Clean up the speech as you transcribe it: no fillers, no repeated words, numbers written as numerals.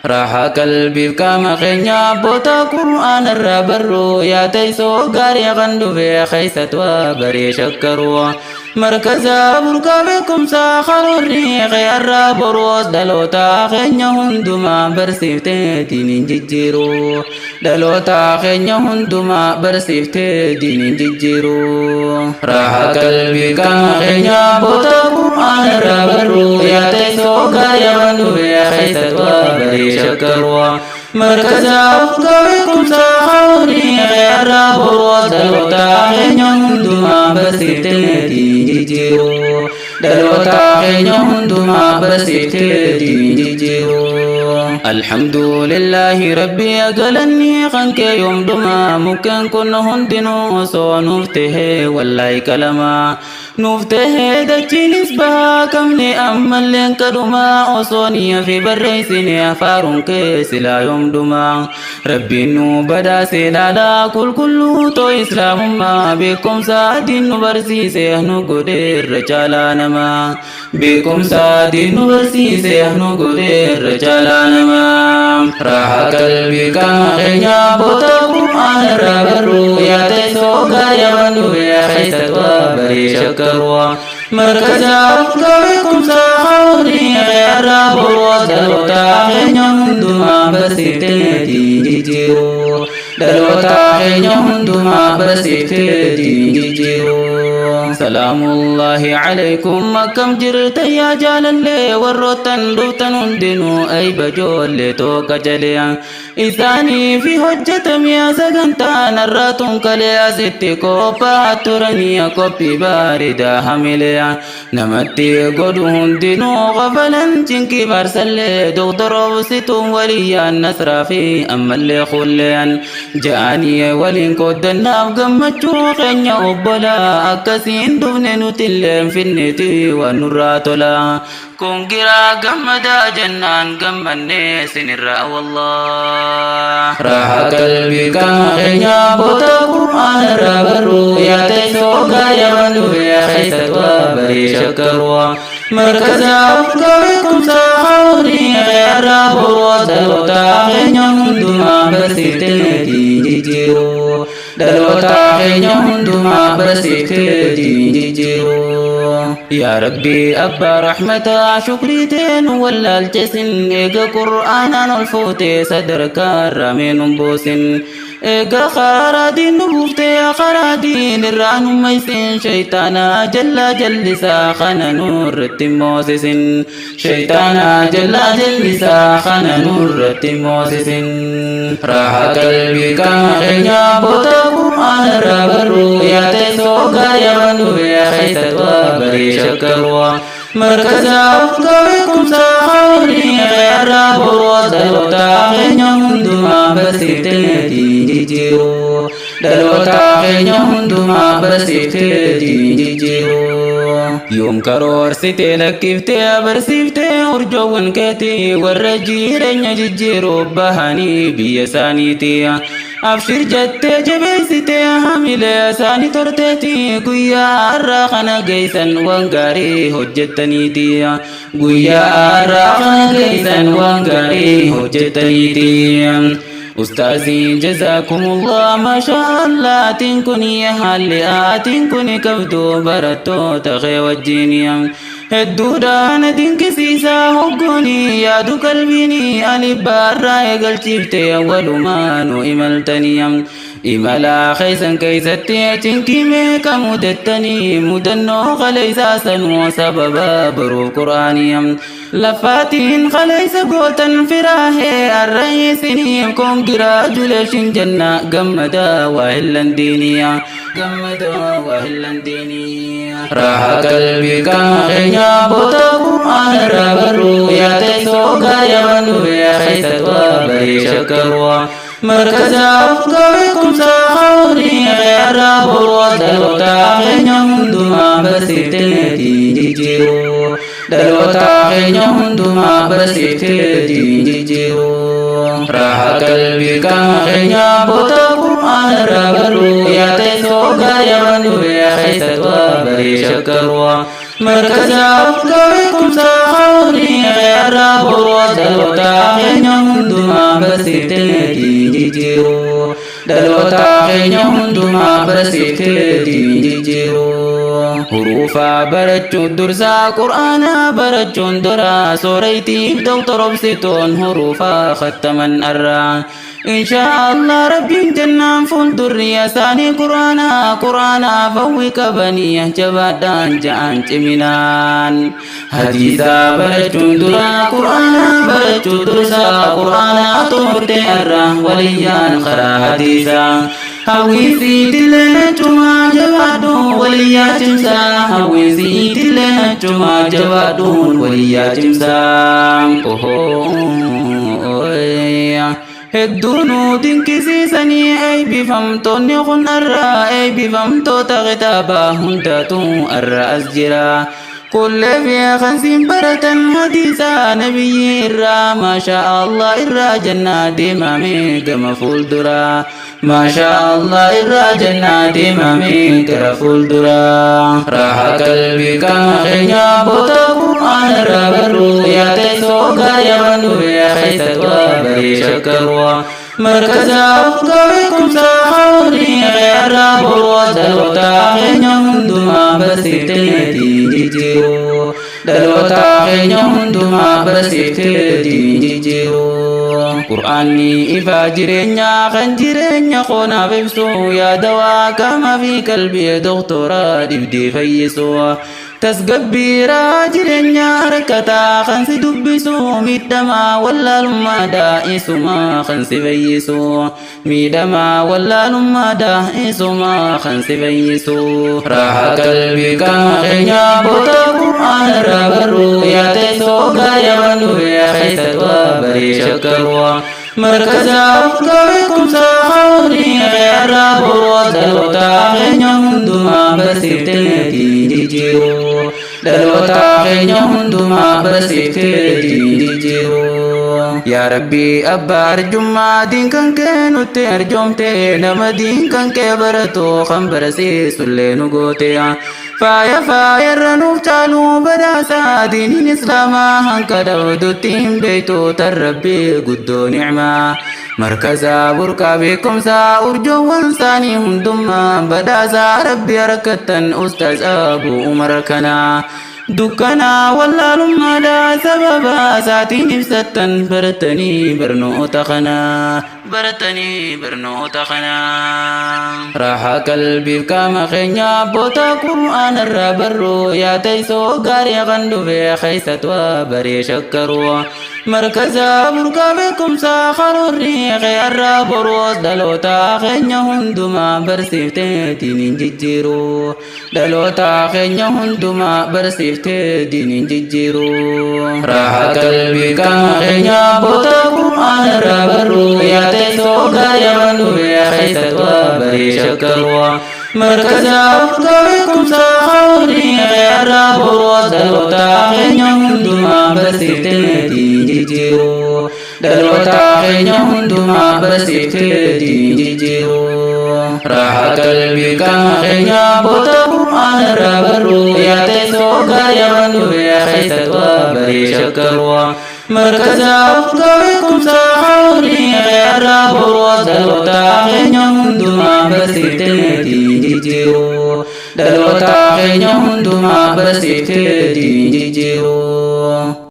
راح قلبي كما خنيا بوتا قرآن الرابرو يا تيسو غاري غندو في خيسة وبري شكروا مركزا بركابكم ساخر الريق الرابرو دلوتا خنيا هندما برسيفتي دين ججيرو دلوتا خنيا هندما برسيفتي دين ججيرو راح قلبي كما خنيا بوتا قرآن الرابرو يا تيسو غاري غندو في خيسة وبري شكروا مركزا بكم ساخوني غير بروز دلوتا خينيون دوما برسيفتي جيجيرو دلوتا خينيون دوما برسيفتي جيجيرو الحمد لله ربي أقلني خنك يوم دوما ممكن كن هندنو سو نفته والله كلمة نفته دجي نسبها كم لأمل لنك دوما أصوني في بريسني أفارون كيسلا يوم دوما ربي نو بدا سلالا كل تو إسلام ما بكم سادين نبرسي سيهنو قدير رجالا نما بكم سادين نبرسي سيهنو قدير رجالا نما راح قلبي كما خينيا بوتا قرآن رابرو يا تيسو غايا بندو يا خيسة وبري شكروا مركزا بكم ساخوني غير بروز دلوتا خينيون دوما برسيفتي جيجيرو دلوتا خينيون دوما برسيفتي جيجيرو سلام الله عليكم كم جرت يا جلال وروتن دوتن هندنو أي بجول توك جليا إثاني في حجة ميا سجنتا نراتون كليا ستي كوبا ترني كوبي باردة حمليا نمتي قدو هندنو غفلا جنكي برسل دكتور وستون وليا النصر في أما اللي خليا جاني ولين كودنا بقمتشو خنيا وبلا أكسين دفن نتلم في النتي ونراتلا كونجرا قمدا جنان قم الناس نرى والله راح قلبي كما خنيا بوتا قرآن رابرو يا تيسو غايا بندو يا خيسة وبري شكروا مركزا بكم ساخوني غير بروز دلوتا خينيون دوما برسيفتي جيجيرو دلوتا خينيون دوما برسيفتي جيجيرو يا ربي أبا رحمة شكريتين ولا الجسن إيقا قرآنا الفوتي صدرك الرمين بوسن إيقا خرادين نبوفتي خرادين الران ميسين شيطانا جل جل ساخنا نور التموسس شيطانا جل جل ساخنا نور التموسس راح قلبي كما خينيا بوتا قرآن رابرو يا تيسو غايا بندو يا خيسة وبري شكروا مركزا بكم ساخوني غير بروز دلوتا خينيون دوما برسيفتي جيجيرو دلوتا خينيون دوما برسيفتي جيجيرو يوم كرور ستي لكفتي برسيفتي ورجوون كتي والرجيرين جيجيرو بهاني بيسانيتي أبشر جت جبيستي حامل ساني ترتتي قويا الرخنا قيسا وانقاري هجتني تي قويا الرخنا قيسا وانقاري هجتني تي أستاذي جزاكم الله ما شاء الله تنكني حالي تنكني كبدو برتو تغي والجيني الدودان تنكسيسا هقوني يا دو قلبيني ألي بارا يقل شفتي أول ما نو إملتني إملا خيسا كيستي تنكي ميكا مدتني مدنو خليسا سنو سببا برو قرآني لفاتين خليسا قوتا فراهي الرئيسيني congratulations جنة قمدا وهلن دينيا قمدا وهلن دينيا راح قلبي كما خينيا بوتا قرآن رابرو يا تيسو غايا بندو يا خيسة وبري شكروا مركزا بكم ساخوني غير بروز دلوتا خينيون دوما برسيفتي جيجيرو دلوتا خينيون دوما برسيفتي جيجيرو راح قلبي كما خينيا بوتا قرآن رابرو يا تيسو غايا بندو يا خيسة وبري شكروا مركزا بكم ساخوني jijjiiruu dhaloota keenya hundumaa barsiiftee diin jijjiiruu huruufaa barachuun dursaa qur'aanaa barachuun dura sooraytiif doktorobsitoon huruufaa khattaman arraa inshaallah rabbiin jannaan fuuldurri isaanii qur'aana fawwi qabanii jabaadhaan ja'an ciminaan hadiisaa barachuun dura qur'aana barachuun dursaa qur'aana turte arraa waliyyaan karaa hadiisaa hawwiisi dilee cumaa jabaadhuun waliyyaa cimsaa hawwiisi dilee cumaa jabaadhuun waliyyaa cimsaa hedduunuu dinqisiisanii eebbifamtoonni kun arraa eebbifamtoota kitaabaa hundatu arra as jira kullee fi kansiin baratan hadiisaa nabiyyi irraa maashaa Allah irraa jannaa deemame gama fuulduraa maashaa Allah irraa jannaa deemame gara fuulduraa raaha qalbii qaama keenya boota qur'aana irraa barru yaa teessoo gaarii amannu keessatti waa baree shakkaruu markaza beekumsa hawrii irraa boroo dhaloota keenya hundumaa barsiiftee diin jijjiiruu dhaloota keenya hundumaa barsiiftee diin jijjiiruu qur'aanni ifaa jireenyaa kan jireenya qoonaaf ibsu yaadawaa qaamaa fi qalbii doktoraa dhibdee fayyisu tasgabbiiraa jireenya harkataa kan si dubbisu miidhamaa wallaalummaa daa'isumaa kan si fayyisu miidhamaa wallaalummaa daa'isumaa kan si fayyisu raaha qalbii qaama keenya boota qur'aana irraa barru yaa teessoo gaarii amannu keessatti waa baree shakkaruu markaza beekumsa hawrii irraa boroo dhaloota keenya hundumaa barsiiftee diin jijjiiruu dhaloota keenya hundumaa barsiiftee diin jijjiiruu yaa rabbi abbaa arjummaa diin kan kee nutti arjoomte nama diin kan kee baratu kan barsiisullee nu goote faaya irra nuuf caalu badaasaa diiniin islaamaa hanka dhabdutti hin beektu tan rabbi guddoo nicmaa markaza burqaa beekumsaa urjoowwan isaanii hundummaa badaasaa rabbi harkattan ustaaz Abuu Umar kanaa dukkanaa wallaalummaadhaa sababa isaatiin ibsattan baratanii barnoota kanaa raaha qalbiif qaama keenya boota qur'aana irraa barru yaa teessoo gaarii kan dhufe keessatti waa baree shakkaruu markaza burqaa beekumsaa karoorri irraa boroos dhaloota keenya hundumaa barsiiftee diiniin jijjiiruu dhaloota keenya hundumaa barsiiftee diiniin jijjiiruu raaha qalbii qaama keenya boota qur'aana irraa barru yaa teessoo gaarii kan dhufe keessatti waa baree shakkaruu markaza burqaa beekumsaa karoorri irraa boroos dhaloota keenya hundumaa barsiiftee diiniin jijjiiruu dhaloota keenya hundumaa barsiiftee diin jijjiiruu raaha qalbii qaama keenya boota qur'aana irraa barru yaa teessoo gaarii kan dhufe keessatti waa baree shakkaruu markaza burqaa beekumsa hawrii irraa boroos dhaloota keenya hundumaa barsiiftee diin jijjiiruu dhaloota keenya hundumaa barsiiftee diin jijjiiruu